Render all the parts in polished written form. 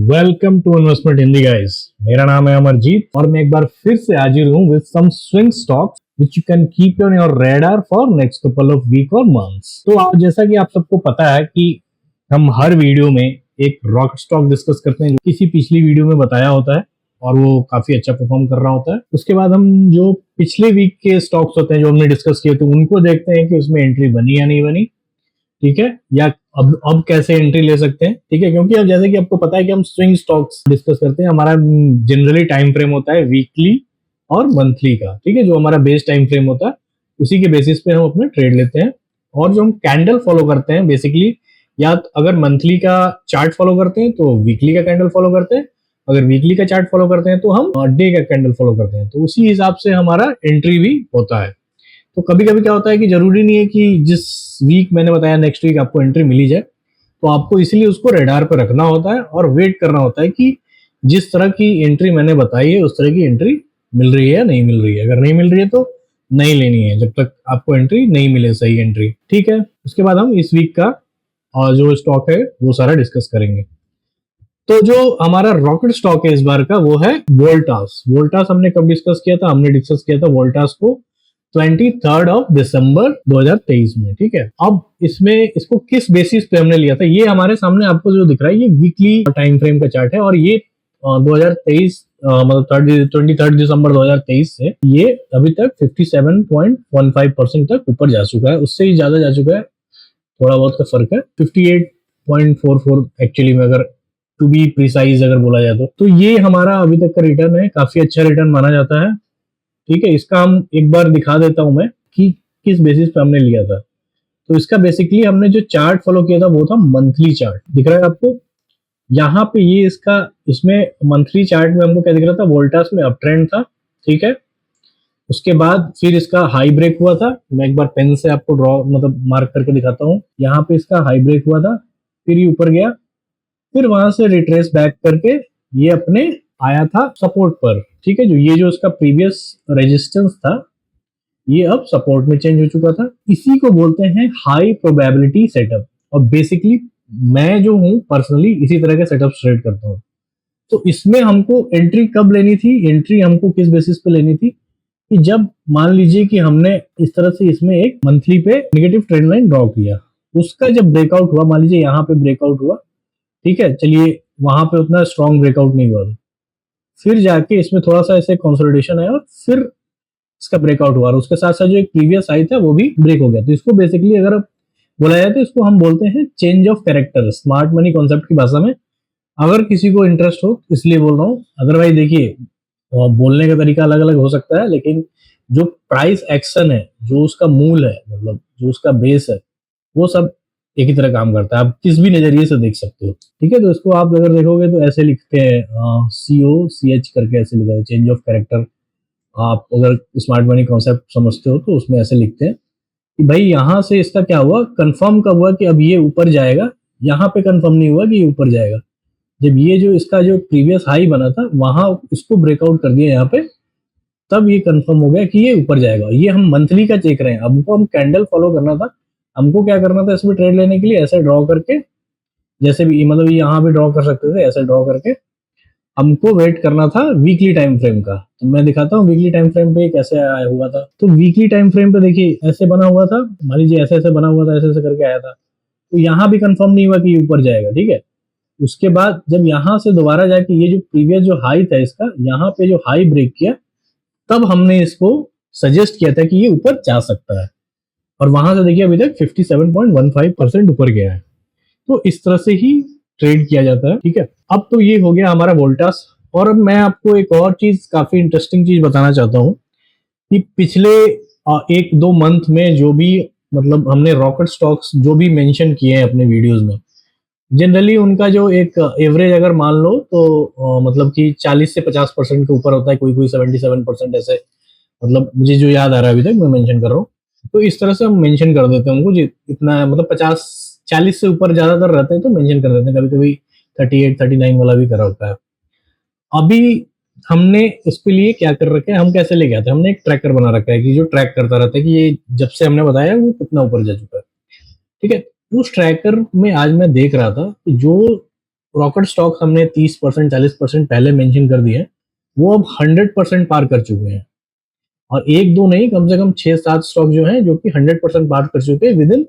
Welcome to investment Hindi guys. मेरा नाम है अमरजीत और मैं एक बार फिर से हाजिर हूं with some swing stocks which you can keep on your radar for next couple of week और मंथ्स। तो आप जैसा कि आप सबको पता है कि हम हर वीडियो में एक रॉकेट स्टॉक डिस्कस करते हैं जो किसी पिछली वीडियो में बताया होता है और वो काफी अच्छा परफॉर्म कर रहा होता है। उसके बाद हम जो पिछले वीक के स्टॉक्स होते हैं जो हमने डिस्कस किए थे उनको देखते हैं कि उसमें एंट्री बनी या नहीं बनी, ठीक है, या अब कैसे एंट्री ले सकते हैं, ठीक है। क्योंकि अब जैसे कि आपको पता है कि हम स्विंग स्टॉक्स डिस्कस करते हैं, हमारा जनरली टाइम फ्रेम होता है वीकली और मंथली का, ठीक है, जो हमारा बेस टाइम फ्रेम होता है उसी के बेसिस पे हम अपने ट्रेड लेते हैं। और जो हम कैंडल फॉलो करते हैं बेसिकली, या अगर मंथली का चार्ट फॉलो करते हैं तो वीकली का कैंडल फॉलो करते हैं, अगर वीकली का चार्ट फॉलो करते हैं तो हम डे का कैंडल फॉलो करते हैं। तो उसी हिसाब से हमारा एंट्री भी होता है। तो कभी कभी क्या होता है कि जरूरी नहीं है कि जिस वीक मैंने बताया नेक्स्ट वीक आपको एंट्री मिली जाए, तो आपको इसलिए उसको रेडार पर रखना होता है और वेट करना होता है कि जिस तरह की एंट्री मैंने बताई है उस तरह की एंट्री मिल रही है या नहीं मिल रही है। अगर नहीं मिल रही है तो नहीं लेनी है जब तक आपको एंट्री नहीं मिले, सही एंट्री, ठीक है। उसके बाद हम इस वीक का और जो स्टॉक है वो सारा डिस्कस करेंगे। तो जो हमारा रॉकेट स्टॉक है इस बार का वो है वोल्टास। वोल्टास हमने कब डिस्कस किया था? हमने डिस्कस किया था वोल्टास को 23 दिसंबर 2023 में, ठीक है। अब इसमें इसको किस बेसिस पे हमने लिया था, ये हमारे सामने आपको जो दिख रहा है ये वीकली टाइम फ्रेम का चार्ट है और ये 2023 मतलब 23 दिसंबर 2023 से ये अभी तक 57.15% तक ऊपर जा चुका है, उससे ही ज्यादा जा चुका है, थोड़ा बहुत का फर्क है, 58.44 एक्चुअली में, अगर टू बी प्रिसाइज अगर बोला जाए तो ये हमारा अभी तक का रिटर्न है, काफी अच्छा रिटर्न माना जाता है, ठीक है। इसका हम एक बार दिखा देता हूं मैं कि किस बेसिस पे हमने लिया था। तो इसका बेसिकली हमने जो चार्ट फॉलो किया था वो था मंथली चार्ट, दिख रहा है आपको यहाँ पे, ये इसका, इसमें मंथली चार्ट में हमको क्या दिख रहा था, वोल्टास में अप ट्रेंड था, ठीक है। उसके बाद फिर इसका हाई ब्रेक हुआ था, मैं एक बार पेन से आपको ड्रॉ मतलब मार्क करके दिखाता हूँ, यहाँ पे इसका हाई ब्रेक हुआ था, फिर ये ऊपर गया, फिर वहां से रिट्रेस बैक करके ये अपने आया था सपोर्ट पर, ठीक है। जो ये जो इसका प्रीवियस रेजिस्टेंस था ये अब सपोर्ट में चेंज हो चुका था। इसी को बोलते हैं हाई प्रोबेबिलिटी सेटअप। और बेसिकली मैं जो हूं पर्सनली इसी तरह के सेटअप ट्रेड करता हूं। तो इसमें हमको एंट्री कब लेनी थी, एंट्री हमको किस बेसिस पे लेनी थी कि जब मान लीजिए कि हमने इस तरह से इसमें एक मंथली पे नेगेटिव ट्रेंड लाइन ड्रॉ किया, उसका जब ब्रेकआउट हुआ, मान लीजिए यहाँ पे ब्रेकआउट हुआ, ठीक है, चलिए वहां पे उतना स्ट्रॉन्ग ब्रेकआउट नहीं हुआ, फिर जाके इसमें थोड़ा सा ऐसे कंसोलिडेशन है और फिर इसका ब्रेकआउट हुआ और उसके साथ साथ जो एक प्रीवियस हाई था वो भी ब्रेक हो गया। तो इसको बेसिकली अगर बोला जाए तो इसको हम बोलते हैं change of character, smart money concept की भाषा में, अगर किसी को इंटरेस्ट हो इसलिए बोल रहा हूँ। अदरवाइज देखिए बोलने का तरीका अलग अलग हो सकता है, लेकिन जो प्राइस एक्शन है, जो उसका मूल है, मतलब जो उसका बेस है, वो सब एक ही तरह काम करता है, आप किस भी नजरिए से देख सकते हो, ठीक है। तो इसको आप अगर देखोगे तो ऐसे लिखते हैं COCH करके ऐसे लिखा है, चेंज ऑफ कैरेक्टर। आप अगर स्मार्ट मनी कॉन्सेप्ट समझते हो तो उसमें ऐसे लिखते हैं कि भाई यहाँ से इसका क्या हुआ, कंफर्म कब हुआ कि अब ये ऊपर जाएगा, यहाँ पे कंफर्म नहीं हुआ कि ये ऊपर जाएगा। जब ये जो इसका जो प्रीवियस हाई बना था वहां इसको ब्रेकआउट कर दिया यहाँ पे, तब ये कंफर्म हो गया कि ये ऊपर जाएगा। ये हम मंथली का चेक रहे हैं, हमको हम कैंडल फॉलो करना था, हमको क्या करना था इसमें ट्रेड लेने के लिए, ऐसे ड्रॉ करके, जैसे भी मतलब यहाँ भी ड्रॉ कर सकते थे, ऐसे ड्रॉ करके हमको वेट करना था वीकली टाइम फ्रेम का। तो मैं दिखाता हूँ वीकली टाइम फ्रेम पे कैसे आया हुआ था। तो वीकली टाइम फ्रेम पे देखिए ऐसे बना हुआ था, मान लीजिए ऐसे ऐसे बना हुआ था, ऐसे ऐसे करके आया था, तो यहाँ भी कंफर्म नहीं हुआ कि ऊपर जाएगा, ठीक है। उसके बाद जब यहाँ से दोबारा जाके ये जो प्रीवियस जो हाई था इसका, यहाँ पे जो हाई ब्रेक किया, तब हमने इसको सजेस्ट किया था कि ये ऊपर जा सकता है और वहां से देखिए अभी तक 57.15% ऊपर गया है। तो इस तरह से ही ट्रेड किया जाता है, ठीक है। अब तो ये हो गया हमारा वोल्टास। और अब मैं आपको एक और चीज, काफी इंटरेस्टिंग चीज बताना चाहता हूँ कि पिछले एक दो मंथ में जो भी मतलब हमने रॉकेट स्टॉक्स जो भी मेंशन किए हैं अपने वीडियोस में, जनरली उनका जो एक एवरेज अगर मान लो तो मतलब कि 40 से 50% के ऊपर होता है, कोई कोई 77% ऐसे, मतलब मुझे जो याद आ रहा है अभी तक मैं मेंशन कर रहा हूँ। तो इस तरह से हम मेंशन कर देते हैं उनको, इतना मतलब 50-40 से ऊपर ज्यादातर रहते हैं तो मेंशन कर देते हैं, कभी कभी 38-39 वाला भी करा होता है। अभी हमने इसके लिए क्या कर रखा है, हम कैसे लेके आते हैं, हमने एक ट्रैकर बना रखा है कि जो ट्रैक करता रहता है कि ये जब से हमने बताया वो कितना ऊपर जा चुका है, ठीक है। उस ट्रैकर में आज मैं देख रहा था कि जो रॉकेट स्टॉक हमने 30% 40% पहले मेंशन कर दिए हैं, वो अब 100% पार कर चुके हैं। और एक दो नहीं, कम से कम 6-7 स्टॉक जो हैं जो कि 100% पार कर चुके हैं with in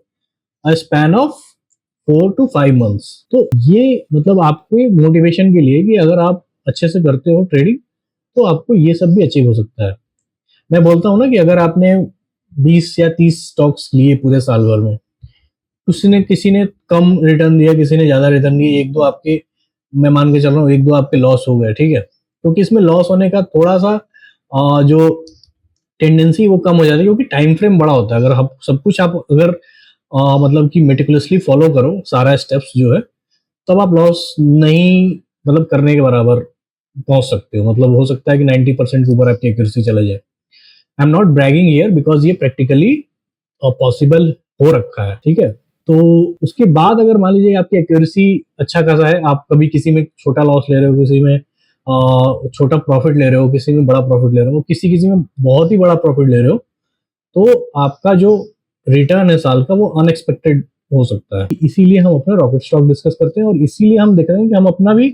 a span of 4 to 5 months। तो ये मतलब आपके मोटिवेशन के लिए कि अगर आप अच्छे से करते हो ट्रेडिंग तो आपको ये सब भी अचीव हो सकता है। मैं बोलता हूँ ना कि अगर आपने 20 या 30 स्टॉक्स लिए पूरे साल भर में, किसी ने कम रिटर्न दिया, किसी ने ज्यादा रिटर्न दिया, एक दो आपके, मैं मान के चल रहा हूँ एक दो आपके लॉस हो गए, ठीक है, क्योंकि इसमें लॉस होने का थोड़ा सा जो टेंडेंसी वो कम हो जाती है क्योंकि टाइम फ्रेम बड़ा होता है। अगर आप सब कुछ आप अगर मतलब कि मेटिकुलसली फॉलो करो सारा स्टेप्स जो है, तब आप लॉस नहीं मतलब करने के बराबर पहुंच सकते हो। मतलब हो सकता है कि 90% के ऊपर आपकी एक्यूरेसी चला जाए। I am not bragging here because ये प्रैक्टिकली पॉसिबल हो रखा है, ठीक है। तो उसके बाद अगर मान लीजिए आपकी एक्यूरेसी अच्छा खासा है, आप कभी किसी में छोटा लॉस ले रहे हो, किसी में छोटा प्रॉफिट ले रहे हो, किसी में बड़ा प्रॉफिट ले रहे हो, किसी किसी में बहुत ही बड़ा प्रॉफिट ले रहे हो, तो आपका जो रिटर्न है साल का वो अनएक्सपेक्टेड हो सकता है। इसीलिए हम अपना रॉकेट स्टॉक डिस्कस करते हैं और इसीलिए हम देख रहे हैं कि हम अपना भी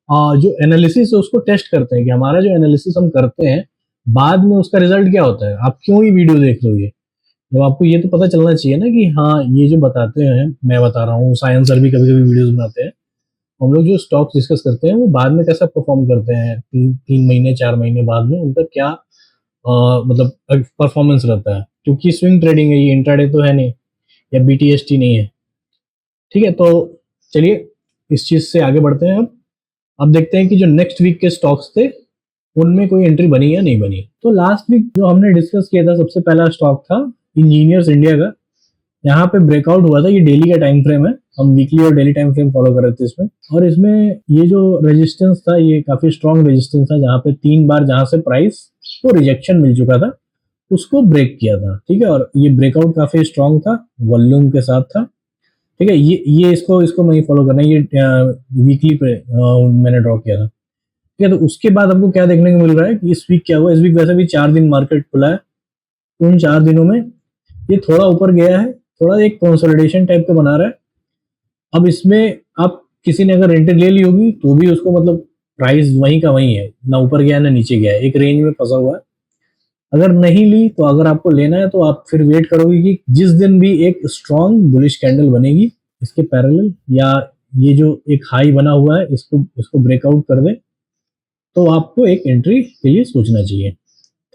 जो एनालिसिस है उसको टेस्ट करते हैं कि हमारा जो एनालिसिस हम करते हैं बाद में उसका रिजल्ट क्या होता है। आप क्यों ही वीडियो देख रहे हो, ये जब आपको ये तो पता चलना चाहिए ना कि हाँ ये जो बताते हैं, मैं बता रहा हूँ, साइंस सर भी कभी कभी वीडियोस बनाते हैं, हम लोग जो स्टॉक डिस्कस करते हैं वो बाद में कैसा परफॉर्म करते हैं, 3 महीने 4 महीने बाद में उनका क्या मतलब परफॉर्मेंस रहता है। क्योंकि स्विंग ट्रेडिंग है, ये इंट्राडे तो है नहीं या बीटीएसटी नहीं है, ठीक है। तो चलिए इस चीज से आगे बढ़ते हैं। अब देखते हैं कि जो नेक्स्ट वीक के स्टॉक्स थे उनमें कोई एंट्री बनी या नहीं बनी। तो लास्ट वीक जो हमने डिस्कस किया था, सबसे पहला स्टॉक था इंजीनियर्स इंडिया का। यहाँ पे ब्रेकआउट हुआ था, ये डेली का टाइम फ्रेम है, हम वीकली और डेली टाइम फ्रेम फॉलो कर रहे थे इसमें। और इसमें ये जो रेजिस्टेंस था ये काफी स्ट्रॉन्ग रेजिस्टेंस था, जहाँ पे 3 बार जहाँ से प्राइस को रिजेक्शन मिल चुका था उसको ब्रेक किया था, ठीक है। और ये ब्रेकआउट काफी स्ट्रॉन्ग था, वॉल्यूम के साथ था, ठीक है। ये इसको इसको नहीं फॉलो करना, ये वीकली पे मैंने ड्रॉ किया था, ठीक है। तो उसके बाद हमको क्या देखने को मिल रहा है कि इस वीक क्या हुआ। इस वीक वैसे भी 4 दिन मार्केट खुला है, तो उन 4 दिनों में ये थोड़ा ऊपर गया है, थोड़ा एक कंसोलिडेशन टाइप का बना रहा है। अब इसमें आप किसी ने अगर एंट्री ले ली होगी तो भी उसको मतलब प्राइस वहीं का वहीं है, ना ऊपर गया ना नीचे गया है, एक रेंज में फंसा हुआ है। अगर नहीं ली तो अगर आपको लेना है तो आप फिर वेट करोगे कि जिस दिन भी एक स्ट्रॉन्ग बुलिश कैंडल बनेगी इसके पैरेलल, या ये जो एक हाई बना हुआ है इसको इसको ब्रेकआउट कर दे, तो आपको एक एंट्री के लिए सोचना चाहिए।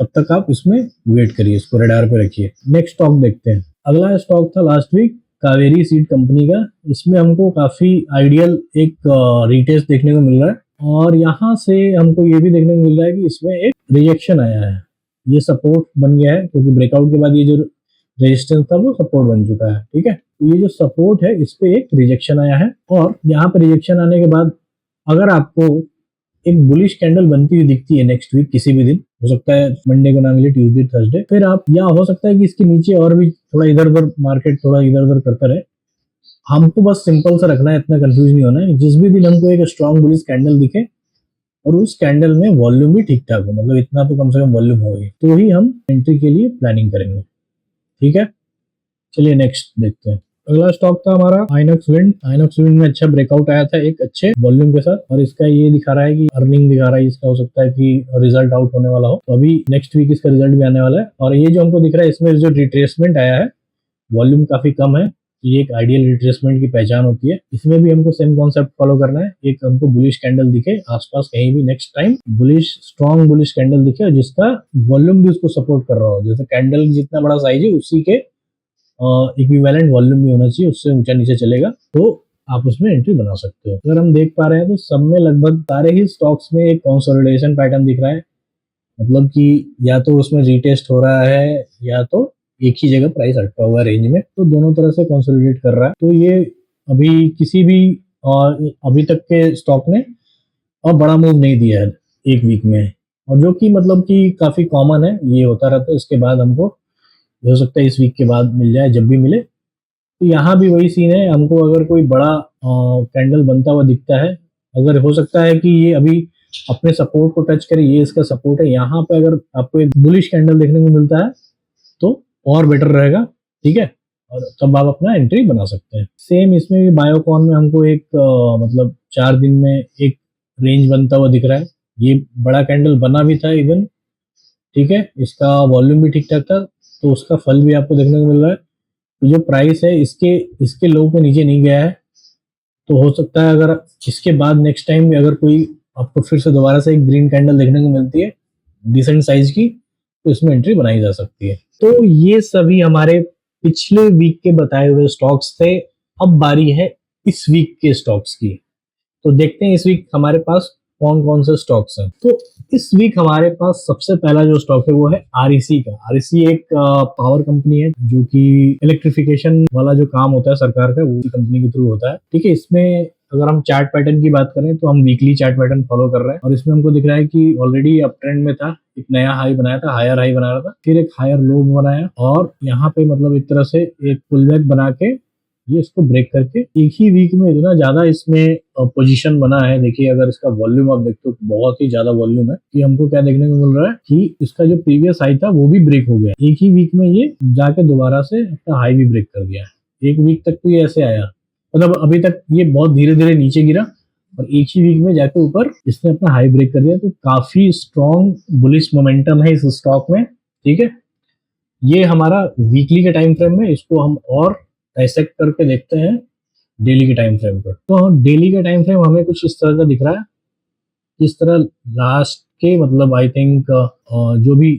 तब तक आप इसमें वेट करिए, इसको रडार पे रखिए। नेक्स्ट स्टॉक देखते हैं। अगला स्टॉक था last week Kaveri seed company का। इसमें हमको काफी आइडियल एक रिटेस्ट देखने को मिल रहा है, और यहाँ से हमको ये भी देखने को मिल रहा है कि इसमें एक रिजेक्शन आया है, ये सपोर्ट बन गया है, क्योंकि ब्रेकआउट के बाद ये जो रेजिस्टेंस था वो सपोर्ट बन चुका है, ठीक है। तो ये जो सपोर्ट है इस पे एक रिजेक्शन आया है, और यहाँ पे रिजेक्शन आने के बाद अगर आपको एक बुलिश कैंडल बनती हुई दिखती है नेक्स्ट वीक किसी भी दिन, हो सकता है मंडे को ना मिले, ट्यूसडे थर्सडे, फिर आप, या हो सकता है कि इसके नीचे और भी थोड़ा इधर उधर मार्केट थोड़ा इधर उधर करता रहे। हमको बस सिंपल सा रखना है, इतना कंफ्यूज नहीं होना है। जिस भी दिन हमको एक स्ट्रॉन्ग बुलिश कैंडल दिखे और उस कैंडल में वॉल्यूम भी ठीक ठाक हो, मतलब इतना तो कम से कम वॉल्यूम हो, तो ही हम एंट्री के लिए प्लानिंग करेंगे, ठीक है। चलिए नेक्स्ट देखते हैं। अगला स्टॉक था हमारा आइनॉक्स विंड। आइनॉक्स विंड में अच्छा ब्रेकआउट आया था एक अच्छे वॉल्यूम के साथ, और इसका ये दिखा रहा है कि अर्निंग दिखा रहा है, इसका हो सकता है कि रिजल्ट आउट होने वाला हो, तो अभी नेक्स्ट वीक इसका रिजल्ट भी आने वाला है। और ये जो हमको दिख रहा है इसमें जो रिट्रेसमेंट आया है, वॉल्यूम काफी कम है, ये एक आइडियल रिट्रेसमेंट की पहचान होती है। इसमें भी हमको सेम कॉन्सेप्ट फॉलो करना है, एक हमको बुलिश कैंडल दिखे आसपास कहीं भी next time, bullish strong bullish candle दिखे और जिसका वॉल्यूम भी उसको सपोर्ट कर रहा हो, जैसे कैंडल जितना बड़ा साइज है उसी के इक्विवेलेंट वॉल्यूम भी होना चाहिए, उससे ऊंचा नीचे चलेगा तो आप उसमें एंट्री बना सकते हो। अगर हम देख पा रहे हैं तो सब में लगभग सारे ही स्टॉक्स में एक कंसोलिडेशन पैटर्न दिख रहा है, मतलब कि या तो उसमें रीटेस्ट हो रहा है या तो एक ही जगह प्राइस अटका हुआ है रेंज में, तो दोनों तरह से कंसोलिडेट कर रहा है। तो ये अभी किसी भी अभी तक के स्टॉक ने और बड़ा मूव नहीं दिया है एक वीक में, और जो कि मतलब कि काफी कॉमन है, ये होता रहता है। इसके बाद हमको हो सकता है इस वीक के बाद मिल जाए, जब भी मिले। तो यहाँ भी वही सीन है, हमको अगर कोई बड़ा कैंडल बनता हुआ दिखता है, अगर हो सकता है कि ये अभी अपने सपोर्ट को टच करे, ये इसका सपोर्ट है, यहाँ पे अगर आपको एक बुलिश कैंडल देखने को मिलता है तो और बेटर रहेगा, ठीक है। और तब आप अपना एंट्री बना सकते हैं। सेम इसमें भी बायोकॉन में हमको एक मतलब 4 दिन में एक रेंज बनता हुआ दिख रहा है। ये बड़ा कैंडल बना भी था इवन, ठीक है, इसका वॉल्यूम भी ठीक ठाक था, तो उसका फल भी आपको देखने को मिल रहा है। तो जो प्राइस है इसके इसके लो पे नीचे नहीं गया है, तो हो सकता है अगर इसके बाद नेक्स्ट टाइम भी अगर कोई आपको फिर से दोबारा से एक ग्रीन कैंडल देखने को मिलती है डिसेंट साइज की, तो इसमें एंट्री बनाई जा सकती है। तो ये सभी हमारे पिछले वीक के बताए हुए स्टॉक्स थे। अब बारी है इस वीक के स्टॉक्स की। तो देखते हैं इस वीक हमारे पास कौन कौन से स्टॉक्स हैं। तो इस वीक हमारे पास सबसे पहला जो स्टॉक है वो है आरईसी का। आरईसी एक पावर कंपनी है जो कि इलेक्ट्रिफिकेशन वाला जो काम होता है सरकार का, वो कंपनी के थ्रू होता है, ठीक है। इसमें अगर हम चार्ट पैटर्न की बात करें तो हम वीकली चार्ट पैटर्न फॉलो कर रहे हैं, और इसमें हमको दिख रहा है कि ऑलरेडी अप ट्रेंड में था, एक नया हाई बनाया था, हायर हाई बनाया था, फिर एक हायर लो बनाया, और यहाँ पे मतलब एक तरह से एक पुलबैक बना के ये इसको ब्रेक करके एक ही वीक में इतना ज्यादा इसमें पोजीशन बना है। देखिए अगर इसका वॉल्यूम आप देखते हो, बहुत ही ज्यादा वॉल्यूम है, कि हमको क्या देखने को मिल रहा है कि इसका जो प्रीवियस हाई था वो भी ब्रेक हो गया, एक ही वीक में ये जाके दोबारा से अपना हाई भी ब्रेक कर दिया है। एक वीक तक तो ये ऐसे आया, मतलब अभी तक ये बहुत धीरे धीरे नीचे गिरा, और एक ही वीक में जाके ऊपर इसने अपना हाई ब्रेक कर दिया। तो काफी स्ट्रॉन्ग बुलिश मोमेंटम है इस स्टॉक में, ठीक है। ये हमारा वीकली के टाइम फ्रेम में, इसको हम और डाइसेक्ट करके देखते हैं डेली के टाइम फ्रेम पर। तो डेली का टाइम फ्रेम हमें कुछ इस तरह का दिख रहा है, इस तरह लास्ट के मतलब आई थिंक जो भी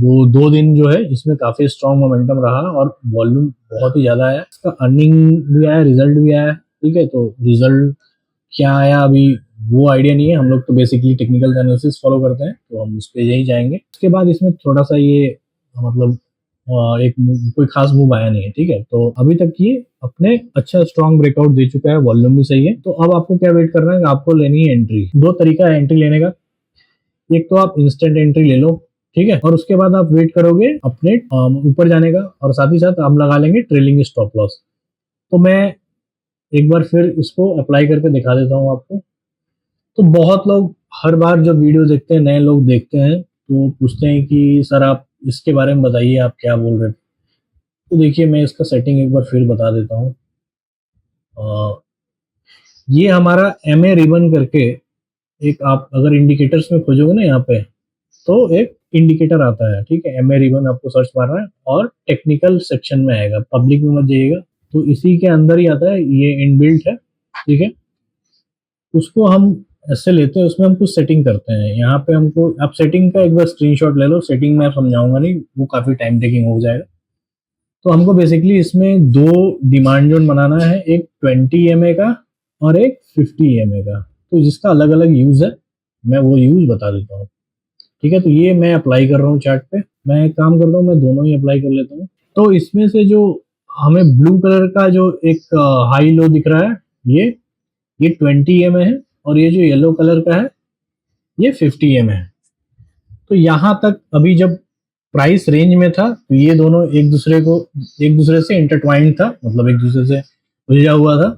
वो 2 दिन जो है इसमें काफी स्ट्रॉन्ग मोमेंटम रहा, और वॉल्यूम बहुत ही ज्यादा है। इसका अर्निंग भी आया, रिजल्ट भी आया, ठीक है। तो रिजल्ट क्या आया अभी वो आइडिया नहीं है, हम लोग तो बेसिकली टेक्निकल एनालिसिस फॉलो करते हैं, तो हम उस पर यही जाएंगे। उसके बाद इसमें थोड़ा सा ये मतलब एक कोई खास मूव आया नहीं है, ठीक है। तो अभी तक ये अपने अच्छा स्ट्रॉन्ग ब्रेकआउट दे चुका है, वॉल्यूम भी सही है। तो अब आपको क्या वेट करना है, आपको लेनी है एंट्री। 2 तरीका है एंट्री लेने का, एक तो आप इंस्टेंट एंट्री ले लो, ठीक है, और उसके बाद आप वेट करोगे अपने ऊपर जाने का, और साथ ही साथ हम लगा लेंगे ट्रेलिंग स्टॉप लॉस। तो मैं एक बार फिर इसको अप्लाई करके दिखा देता हूँ आपको। तो बहुत लोग हर बार जब वीडियो देखते हैं, नए लोग देखते हैं, तो पूछते हैं कि सर आप इसके बारे में बताइए, आप क्या बोल रहे थे। तो देखिए मैं इसका सेटिंग एक बार फिर बता देता हूँ। ये हमारा MA रिबन करके एक, आप अगर इंडिकेटर्स में खोजोगे ना यहाँ पे, तो एक इंडिकेटर आता है, ठीक है। MA रिबन आपको सर्च मारना है और टेक्निकल सेक्शन में आएगा, पब्लिक में मत जाइएगा। तो इसी के अंदर ही आता है, ये इनबिल्ट है, ठीक है। उसको हम ऐसे लेते हैं, उसमें हम कुछ सेटिंग करते हैं। यहाँ पे हमको, आप सेटिंग का एक बार स्क्रीनशॉट ले लो, सेटिंग में समझाऊंगा नहीं, वो काफी टाइम टेकिंग हो जाएगा। तो हमको बेसिकली इसमें 2 डिमांड जोन बनाना है, एक 20 MA का और एक 50 MA का। तो जिसका अलग अलग यूज है, मैं वो यूज बता देता हूँ, ठीक है। तो ये मैं अप्लाई कर रहा हूँ चार्ट पे, मैं एक काम करता हूँ, मैं दोनों ही अप्लाई कर लेता हूँ। तो इसमें से जो हमें ब्लू कलर का जो एक हाई लो दिख रहा है, ये 20 MA है, और ये जो येलो कलर का है ये 50 MA है। तो यहां तक अभी जब प्राइस रेंज में था, तो ये दोनों एक दूसरे से इंटरट्वाइंड था, मतलब एक दूसरे से उलझा हुआ था।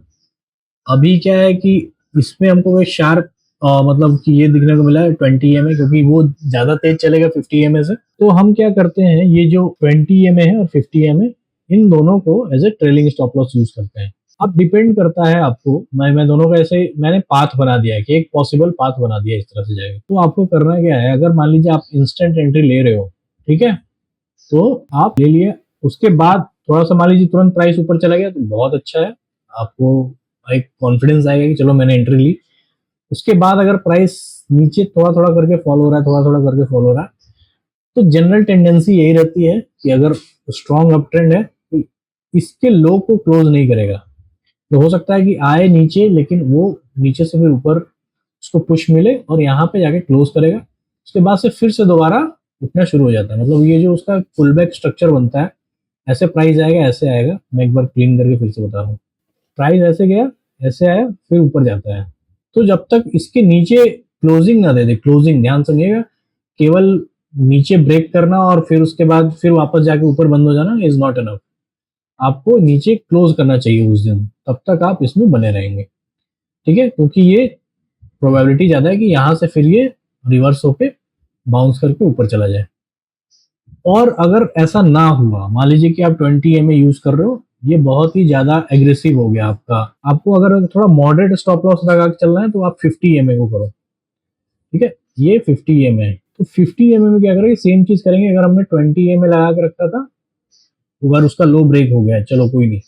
अभी क्या है कि इसमें हमको एक शार्प मतलब कि ये दिखने को मिला है 20 MA, क्योंकि वो ज्यादा तेज चलेगा 50 MA से। तो हम क्या करते हैं, ये जो 20 MA है और 50 MA, इन दोनों को as a trailing stop loss use करते हैं। अब डिपेंड करता है आपको, मैं दोनों का ऐसे मैंने पाथ बना दिया है कि एक पॉसिबल पाथ बना दिया, इस तरह से जाएगा। तो आपको करना क्या है, अगर मान लीजिए आप इंस्टेंट एंट्री ले रहे हो, ठीक है, तो आप ले लिए, उसके बाद थोड़ा सा मान लीजिए तुरंत प्राइस ऊपर चला गया, तो बहुत अच्छा है, आपको एक कॉन्फिडेंस आएगा कि चलो मैंने एंट्री ली। उसके बाद अगर प्राइस नीचे थोड़ा थोड़ा करके फॉलो हो रहा है, थोड़ा थोड़ा करके फॉलो हो रहा है, तो जनरल टेंडेंसी यही रहती है कि अगर स्ट्रॉन्ग अप ट्रेंड है तो इसके लो को क्लोज नहीं करेगा। तो हो सकता है कि आए नीचे, लेकिन वो नीचे से फिर ऊपर उसको पुश मिले और यहाँ पे जाके क्लोज करेगा, उसके बाद से फिर से दोबारा उठना शुरू हो जाता है। मतलब ये जो उसका पुल बैक स्ट्रक्चर बनता है, ऐसे प्राइस आएगा, ऐसे आएगा। मैं एक बार क्लीन करके फिर से बता रहा हूँ, प्राइस ऐसे गया, ऐसे आया, फिर ऊपर जाता है। तो जब तक इसके नीचे क्लोजिंग ना दे दे, क्लोजिंग ध्यान समझिएगा, केवल नीचे ब्रेक करना और फिर उसके बाद फिर वापस जाके ऊपर बंद हो जाना इज नॉट एनफ। आपको नीचे क्लोज करना चाहिए उस दिन, तब तक आप इसमें बने रहेंगे, ठीक है। क्योंकि ये प्रोबेबिलिटी ज्यादा है कि यहाँ से फिर ये रिवर्स होके बाउंस करके ऊपर चला जाए। और अगर ऐसा ना हुआ, मान लीजिए कि आप 20 MA यूज कर रहे हो ये बहुत ही ज्यादा एग्रेसिव हो गया आपका। आपको अगर थोड़ा मॉडरेट स्टॉप लॉस लगा के चलना है तो आप 50 EMA को करो, ठीक है। ये 50 EMA है, तो 50 EMA में क्या करेंगे, सेम चीज करेंगे। अगर हमने 20 EMA लगा के रखा था, अगर उसका लो ब्रेक हो गया है, चलो कोई नहीं,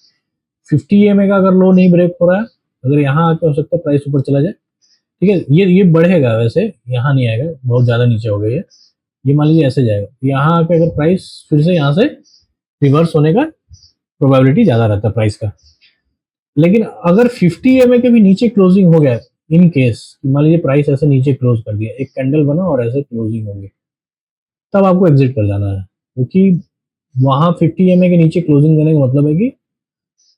50 EMA का अगर लो नहीं ब्रेक हो रहा है, अगर यहाँ आके हो सकता है प्राइस ऊपर चला जाए, ठीक है। ये बढ़ेगा वैसे, यहाँ नहीं आएगा, बहुत ज्यादा नीचे हो गई है। ये मान लीजिए ऐसे जाएगा, यहाँ आके अगर प्राइस फिर से यहाँ से रिवर्स होने का प्रोबेबिलिटी ज्यादा रहता है प्राइस का। लेकिन अगर 50 EMA के भी नीचे क्लोजिंग हो गया, इन केस मान लीजिए प्राइस ऐसे नीचे क्लोज कर दिया, एक कैंडल बना और ऐसे क्लोजिंग हो गई, तब आपको एग्जिट कर जाना है, क्योंकि वहां 50 EMA के नीचे क्लोजिंग देने का मतलब है कि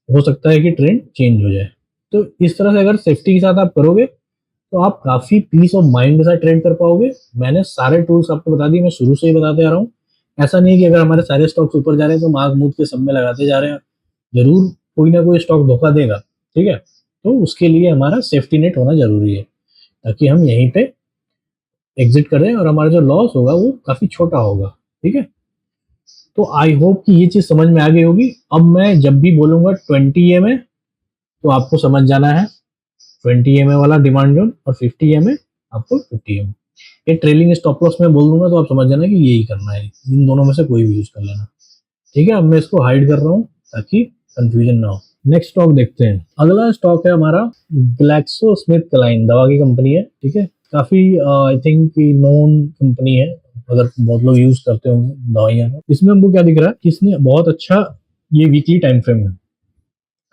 हो सकता है कि ट्रेंड चेंज हो जाए। तो इस तरह से अगर सेफ्टी के साथ आप करोगे तो आप काफी पीस ऑफ माइंड के साथ ट्रेड कर पाओगे। मैंने सारे टूल्स आपको बता दिए, मैं शुरू से ही बताते आ रहा हूँ। ऐसा नहीं कि अगर हमारे सारे स्टॉक्स ऊपर जा रहे हैं तो मार्क मूव के सब में लगाते जा रहे हैं, जरूर कोई ना कोई स्टॉक धोखा देगा, ठीक है। तो उसके लिए हमारा सेफ्टी नेट होना जरूरी है, ताकि हम यहीं पे एग्जिट करें और हमारा जो लॉस होगा वो काफी छोटा होगा, ठीक है। तो आई होप कि ये चीज समझ में आ गई होगी। अब मैं जब भी बोलूंगा 20 EMA, तो आपको समझ जाना है 20 EMA वाला डिमांड जोन, और 50 EMA आपको 50 EMA। ये ट्रेलिंग स्टॉप लॉस में बोल दूंगा तो आप समझ जाना कि यही करना है, इन दोनों में से कोई भी यूज कर लेना, ठीक है। अब मैं इसको हाइड कर रहा हूँ ताकि कंफ्यूजन ना हो। नेक्स्ट स्टॉक देखते हैं। अगला स्टॉक है हमारा ग्लैक्सो स्मिथ क्लाइन, दवा की कंपनी है, ठीक है। काफी आई थिंक नोन कंपनी है, अगर बहुत लोग यूज करते होंगे दवाइयाँ। इसमें हमको क्या दिख रहा है कि इसने बहुत अच्छा, ये वीकली टाइम फ्रेम है,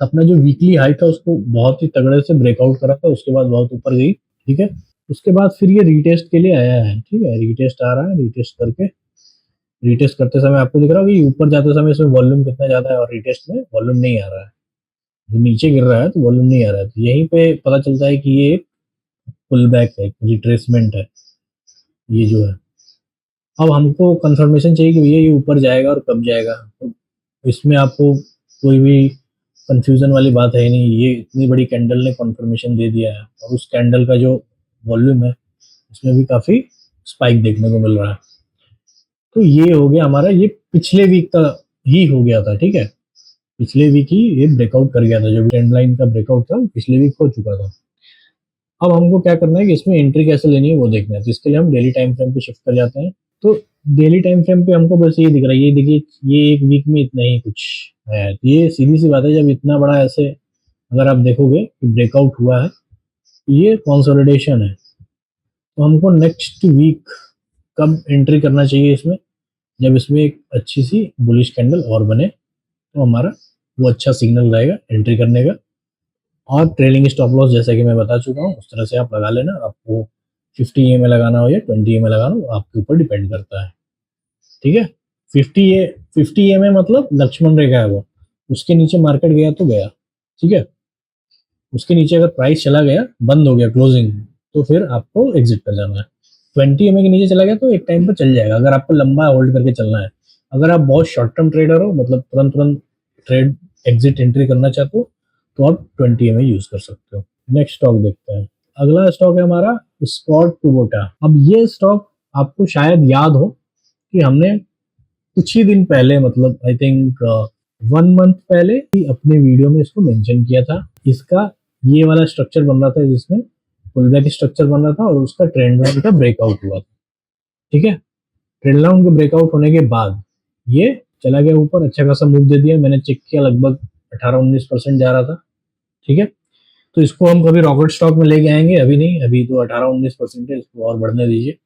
अपना जो वीकली हाई था उसको बहुत ही तगड़े से ब्रेकआउट करा था, उसके बाद बहुत ऊपर गई, ठीक है। उसके बाद फिर ये रीटेस्ट के लिए आया है, ठीक है। रीटेस्ट आ रहा है, रीटेस्ट करके, रीटेस्ट करते समय आपको दिख रहा होगा कि ऊपर जाते समय इसमें वॉल्यूम कितना ज्यादा है और रीटेस्ट में वॉल्यूम नहीं आ रहा है, जो नीचे गिर रहा है तो वॉल्यूम नहीं आ रहा है। तो यहीं पे पता चलता है कि ये पुल बैक है, रिट्रेसमेंट है ये जो है। अब हमको कंफर्मेशन चाहिए कि भैया ये ऊपर जाएगा और कब जाएगा, तो इसमें आपको कोई भी कंफ्यूजन वाली बात है ही नहीं। ये इतनी बड़ी कैंडल ने कंफर्मेशन दे दिया है, और उस कैंडल का जो वॉल्यूम है उसमें भी काफी स्पाइक देखने को मिल रहा है। तो ये हो गया हमारा, ये पिछले वीक का ही हो गया था, ठीक है। पिछले वीक ही ये ब्रेकआउट कर गया था, जो ट्रेंड लाइन का ब्रेकआउट था पिछले वीक हो चुका था। अब हमको क्या करना है कि इसमें एंट्री कैसे लेनी है वो देखना है, तो इसके लिए हम डेली टाइम फ्रेम पे शिफ्ट कर जाते हैं। तो डेली टाइम फ्रेम पे हमको बस ये दिख रहा है, ये देखिए, ये एक वीक में इतना ही कुछ है। तो ये सीधी सी बात है, जब इतना बड़ा ऐसे अगर आप देखोगे कि ब्रेकआउट हुआ है, तो ये कंसोलिडेशन है। तो हमको नेक्स्ट वीक कब एंट्री करना चाहिए इसमें, जब इसमें एक अच्छी सी बुलिश कैंडल और बने, तो हमारा वो अच्छा सिग्नल रहेगा एंट्री करने का। और ट्रेलिंग स्टॉप लॉस जैसा कि मैं बता चुका हूँ उस तरह से आप लगा लेना। आपको 50 EMA लगाना हो या 20 EMA लगाना हो, आपके ऊपर डिपेंड करता है, ठीक है। 50 EMA मतलब लक्ष्मण रेखा है वो, उसके नीचे मार्केट गया तो गया, ठीक है। उसके नीचे अगर प्राइस चला गया, बंद हो गया क्लोजिंग, तो फिर आपको एग्जिट कर जाना है। 20 EMA के नीचे चला गया तो एक टाइम पर चल जाएगा, अगर आपको लंबा होल्ड करके चलना है। अगर आप बहुत शॉर्ट टर्म ट्रेडर हो, मतलब तुरंत तुरंत ट्रेड एग्जिट एंट्री करना चाहते हो, तो आप 20 EMA यूज कर सकते हो। नेक्स्ट स्टॉक देखते हैं। अगला स्टॉक है हमारा स्कॉट कुबोटा। अब ये स्टॉक आपको शायद याद हो कि हमने कुछ ही दिन पहले, मतलब आई थिंक 1 मंथ पहले ही अपने वीडियो में इसको मेंशन किया था। इसका ये वाला स्ट्रक्चर बन रहा था जिसमें पुल बैक स्ट्रक्चर बन रहा था, और उसका ट्रेंड लाइन का ब्रेकआउट हुआ था, ठीक है। ट्रेंड लाइन के ब्रेकआउट होने के बाद ये चला गया ऊपर, अच्छा खासा मूव दे दिया। मैंने चेक किया, लगभग 18-19% जा रहा था, ठीक है। तो इसको हम कभी रॉकेट स्टॉक में लेके आएंगे, अभी नहीं, अभी तो 18-19% है, इसको और बढ़ने दीजिए।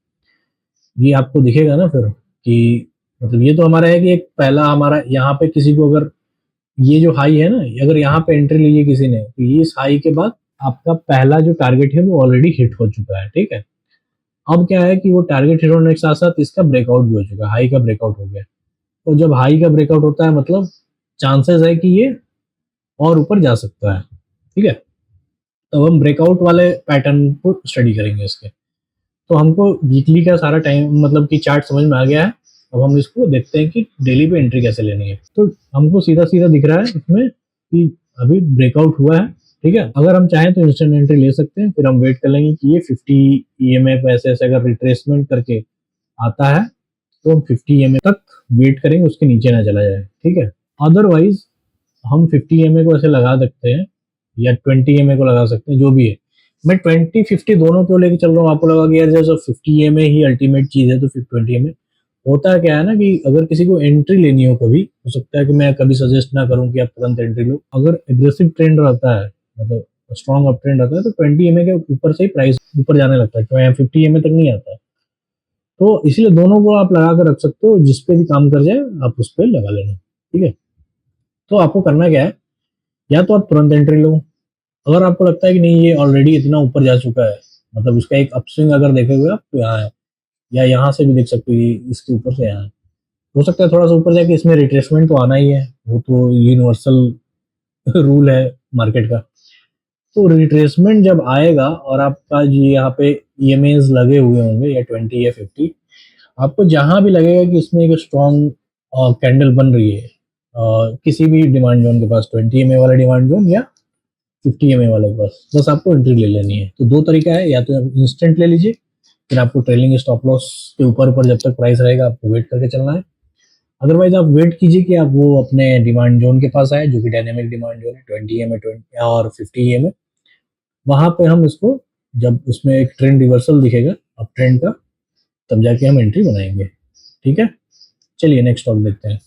ये आपको दिखेगा ना फिर कि, मतलब ये तो हमारा है कि एक पहला हमारा यहाँ पे किसी को अगर ये जो हाई है ना, अगर यहाँ पे एंट्री ली है किसी ने, तो ये इस हाई के बाद आपका पहला जो टारगेट है वो ऑलरेडी हिट हो चुका है, ठीक है। अब क्या है कि वो टारगेट हिट होने के साथ साथ इसका ब्रेकआउट भी हो चुका है, हाई का ब्रेकआउट हो गया। तो जब हाई का ब्रेकआउट होता है, मतलब चांसेस है कि ये और ऊपर जा सकता है, ठीक है। तो हम ब्रेकआउट वाले पैटर्न को स्टडी करेंगे इसके। तो हमको वीकली का सारा टाइम, मतलब कि चार्ट समझ में आ गया है। अब हम इसको देखते हैं कि डेली पे एंट्री कैसे लेनी है। तो हमको सीधा सीधा दिख रहा है इसमें कि अभी ब्रेकआउट हुआ है, ठीक है। अगर हम चाहें तो इंस्टेंट एंट्री ले सकते हैं, फिर हम वेट कर लेंगे कि ये 50 EMA पे ऐसे ऐसे अगर रिट्रेसमेंट करके आता है तो हम 50 EMA तक वेट करेंगे, उसके नीचे ना चला जाए, ठीक है। अदरवाइज हम 50 को ऐसे लगा सकते हैं या 20 को लगा सकते हैं, जो भी है। मैं 20-50 दोनों को लेके चल रहा हूँ। आपको लगा कि यार जैसे 50 ही अल्टीमेट चीज है तो फिर 20 होता क्या है ना कि अगर किसी को एंट्री लेनी हो, कभी हो सकता है कि मैं कभी सजेस्ट ना करूं कि आप तुरंत एंट्री लो। अगर एग्रेसिव ट्रेंड रहता है, मतलब स्ट्रॉन्ग अप ट्रेंड रहता है, तो 20 के ऊपर से ही प्राइस ऊपर जाने लगता है, तो 50 तक नहीं आता है। तो इसलिए दोनों को आप लगा कर रख सकते हो, जिस पे भी काम कर जाए आप उस पर लगा लेना, ठीक है। तो आपको करना क्या है, या तो आप तुरंत एंट्री लो। अगर आपको लगता है कि नहीं ये ऑलरेडी इतना ऊपर जा चुका है, मतलब उसका एक अपस्विंग अगर देखेंगे आप तो यहाँ है, या यहाँ से भी देख सकते हो, इसके ऊपर से यहाँ है। हो सकता है थोड़ा सा ऊपर जाके इसमें रिट्रेसमेंट तो आना ही है, वो तो यूनिवर्सल रूल है मार्केट का। तो रिट्रेसमेंट जब आएगा और आपका ये यहाँ पे ईएमएस लगे हुए होंगे या 20 या 50, आपको जहां भी लगेगा कि इसमें एक स्ट्रॉन्ग कैंडल बन रही है किसी भी डिमांड जोन के पास, 20 वाला डिमांड जोन या 50 वाले के पास, बस आपको एंट्री ले लेनी है। तो दो तरीका है, या तो आप इंस्टेंट ले लीजिए, फिर आपको ट्रेलिंग स्टॉप लॉस के ऊपर ऊपर जब तक प्राइस रहेगा आपको वेट करके चलना है। अदरवाइज आप वेट कीजिए कि आप वो अपने डिमांड जोन के पास आए, जो कि डायनेमिक डिमांड जोन है 20 20 और 50 वहां पे हम इसको, जब उसमें एक ट्रेंड रिवर्सल दिखेगा अप ट्रेंड का, तब जाके हम एंट्री बनाएंगे, ठीक है। चलिए नेक्स्ट स्टॉक देखते हैं।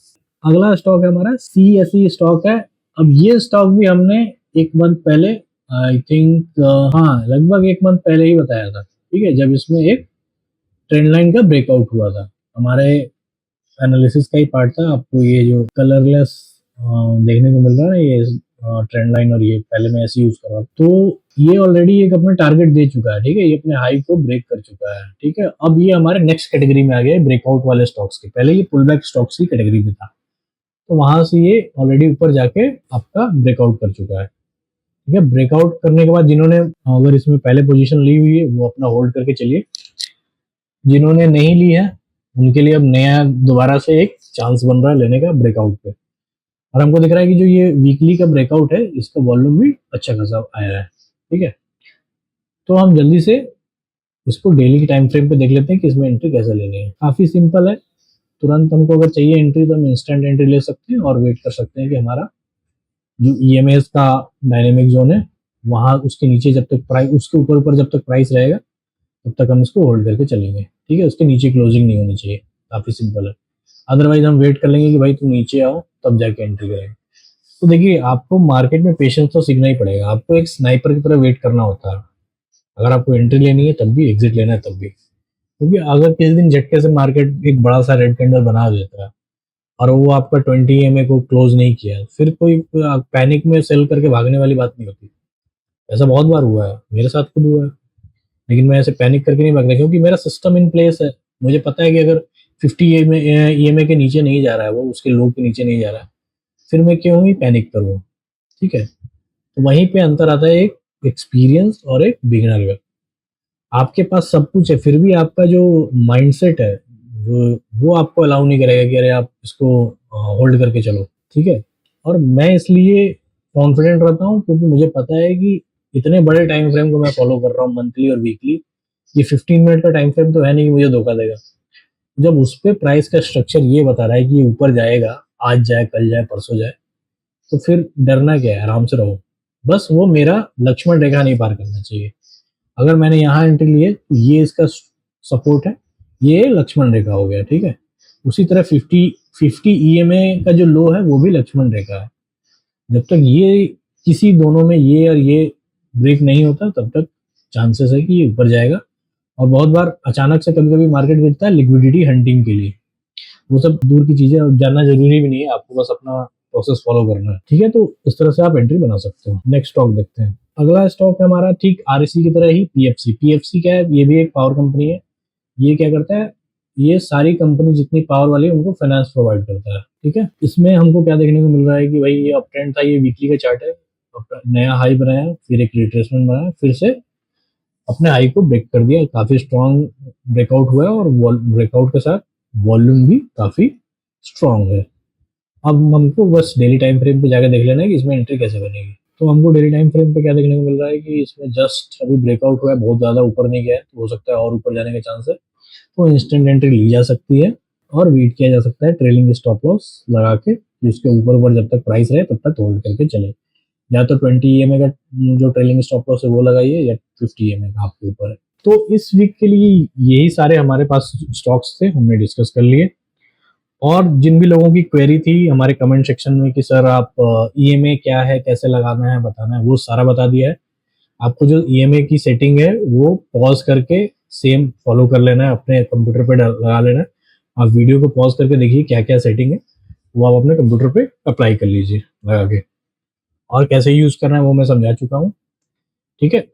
अगला स्टॉक है हमारा CSE स्टॉक है। अब ये स्टॉक भी हमने एक मंथ पहले, आई थिंक हाँ लगभग एक मंथ पहले ही बताया था, ठीक है, जब इसमें एक ट्रेंड लाइन का ब्रेकआउट हुआ था। हमारे एनालिसिस का ही पार्ट था। आपको ये जो कलरलेस देखने को मिल रहा है ना, ये ट्रेंड लाइन, और ये पहले मैं ऐसे यूज कर रहा हूँ, तो ये ऑलरेडी एक अपना टारगेट दे चुका है, ठीक है, ये अपने हाई को ब्रेक कर चुका है, ठीक है। अब ये हमारे नेक्स्ट कैटेगरी में आ गया है, ब्रेकआउट वाले स्टॉक्स के। पहले ये पुल बैक स्टॉक्स की कैटेगरी में था, तो वहां से ये ऑलरेडी ऊपर जाके आपका ब्रेकआउट कर चुका है, ठीक है। ब्रेकआउट करने के बाद जिन्होंने अगर इसमें पहले पोजीशन ली हुई है वो अपना होल्ड करके चलिए, जिन्होंने नहीं ली है उनके लिए अब नया दोबारा से एक चांस बन रहा है लेने का ब्रेकआउट पे। और हमको दिख रहा है कि जो ये वीकली का ब्रेकआउट है इसका वॉल्यूम भी अच्छा खासा आया है, ठीक है। तो हम जल्दी से इसको डेली के टाइम फ्रेम पे देख लेते हैं कि इसमें एंट्री कैसे लेनी है। काफी सिंपल है, तुरंत हमको अगर चाहिए एंट्री तो हम इंस्टेंट एंट्री ले सकते हैं और वेट कर सकते हैं कि हमारा जो ईएमएस का डायनेमिक जोन है वहां उसके नीचे जब तक प्राइस, उसके ऊपर ऊपर जब तक प्राइस रहेगा तब तक हम इसको होल्ड करके चलेंगे, ठीक है। उसके नीचे क्लोजिंग नहीं होनी चाहिए, काफी सिंपल है। अदरवाइज हम वेट कर लेंगे कि भाई तुम नीचे आओ तब जाके एंट्री करेंगे। तो देखिए आपको मार्केट में पेशेंस तो सीखना ही पड़ेगा, आपको एक स्नाइपर की तरह वेट करना होता है। अगर आपको एंट्री लेनी है तब भी, एग्जिट लेना है तब भी, क्योंकि अगर किसी दिन झटके से मार्केट एक बड़ा सा रेड कैंडल बना देता है और वो आपका 20 को क्लोज नहीं किया, फिर कोई पैनिक में सेल करके भागने वाली बात नहीं होती। ऐसा बहुत बार हुआ है, मेरे साथ खुद हुआ है। लेकिन मैं ऐसे पैनिक करके नहीं भाग रहा, क्योंकि मेरा सिस्टम इन प्लेस है। मुझे पता है कि अगर 50 EMA के नीचे नहीं जा रहा है, वो उसके लो के नीचे नहीं जा रहा है, फिर मैं क्यों ही पैनिक करूँ, ठीक है। तो वहीं पे अंतर आता है एक एक्सपीरियंस और एक बिगिनर का। आपके पास सब कुछ है फिर भी आपका जो माइंडसेट है वो आपको अलाउ नहीं करेगा कि अरे आप इसको होल्ड करके चलो, ठीक है। और मैं इसलिए कॉन्फिडेंट रहता हूँ क्योंकि मुझे पता है कि इतने बड़े टाइम फ्रेम को मैं फॉलो कर रहा हूँ, मंथली और वीकली। ये 15 मिनट का टाइम फ्रेम तो है नहीं कि मुझे धोखा देगा। जब उस पर प्राइस का स्ट्रक्चर ये बता रहा है कि ये ऊपर जाएगा, आज जाए कल जाए परसों जाए, तो फिर डरना क्या है, आराम से रहो। बस वो मेरा लक्ष्मण रेखा नहीं पार करना चाहिए। अगर मैंने यहाँ एंट्री ली है तो ये इसका सपोर्ट है, ये लक्ष्मण रेखा हो गया, ठीक है। उसी तरह 50 ईएमए का जो लो है वो भी लक्ष्मण रेखा है। जब तक ये किसी दोनों में ये और ये ब्रेक नहीं होता तब तक चांसेस है कि ये ऊपर जाएगा। और बहुत बार अचानक से कभी कभी मार्केट गिरता है लिक्विडिटी हंटिंग के लिए, वो सब दूर की चीजें, जानना जरूरी भी नहीं है, आपको बस अपना प्रोसेस फॉलो करना है, ठीक है। तो इस तरह से आप एंट्री बना सकते हो। नेक्स्ट स्टॉक देखते हैं। अगला स्टॉक है हमारा ठीक आरएससी की तरह ही पीएफसी। पीएफसी क्या है, ये भी एक पावर कंपनी है। ये क्या करता है, ये सारी कंपनी जितनी पावर वाली है उनको फाइनेंस प्रोवाइड करता है, ठीक है। इसमें हमको क्या देखने को मिल रहा है कि भाई ये अप ट्रेंड था, ये वीकली का चार्ट है, नया हाई बनाया, फिर एक रिट्रेसमेंट बनाया, फिर से अपने हाई को ब्रेक कर दिया, काफी स्ट्रॉन्ग ब्रेकआउट हुआ है और ब्रेकआउट के साथ वॉल्यूम भी काफी स्ट्रॉन्ग है। अब हमको बस डेली टाइम फ्रेम पे जाकर देख लेना है कि इसमें एंट्री कैसे बनेगी। तो हमको डेली टाइम फ्रेम पे क्या देखने को मिल रहा है कि इसमें जस्ट अभी ब्रेकआउट हुआ है, बहुत ज्यादा ऊपर नहीं गया है, तो हो सकता है और ऊपर जाने के चांस है, तो इंस्टेंट एंट्री ली जा सकती है और वेट किया जा सकता है ट्रेलिंग स्टॉप लॉस लगा के कि उसके ऊपर ऊपर जब तक प्राइस रहे तब तक होल्ड करके चले। या तो 20 EMA का जो ट्रेलिंग स्टॉप लॉस है वो लगाइए, या 50 EMA का, आपके ऊपर है। तो इस वीक के लिए यही सारे हमारे पास स्टॉक्स थे, हमने डिस्कस कर लिए। और जिन भी लोगों की क्वेरी थी हमारे कमेंट सेक्शन में कि सर आप EMA क्या है, कैसे लगाना है, बताना है, वो सारा बता दिया है। आपको जो EMA की सेटिंग है वो पॉज करके सेम फॉलो कर लेना है, अपने कंप्यूटर पे लगा लेना है। आप वीडियो को पॉज करके देखिए क्या क्या सेटिंग है, वो आप अपने कंप्यूटर पे अप्लाई कर लीजिए लगा के। और कैसे यूज करना है वो मैं समझा चुका हूँ, ठीक है।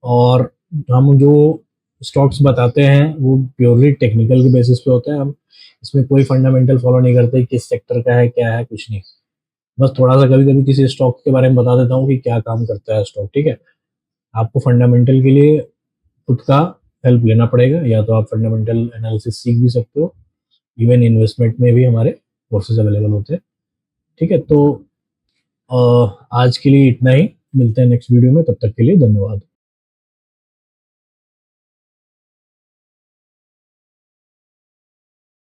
और हम जो स्टॉक्स बताते हैं वो प्योरली टेक्निकल के बेसिस पे होता है। हम इसमें कोई फंडामेंटल फॉलो नहीं करते किस सेक्टर का है क्या है, कुछ नहीं। बस थोड़ा सा कभी कभी किसी स्टॉक के बारे में बता देता हूँ कि क्या काम करता है स्टॉक, ठीक है। आपको फंडामेंटल के लिए खुद का हेल्प लेना पड़ेगा, या तो आप फंडामेंटल एनालिसिस सीख भी सकते हो। इवन इन्वेस्टमेंट में भी हमारे कोर्सेज अवेलेबल होते हैं, ठीक है। तो आज के लिए इतना ही, मिलते हैं नेक्स्ट वीडियो में, तब तक के लिए धन्यवाद।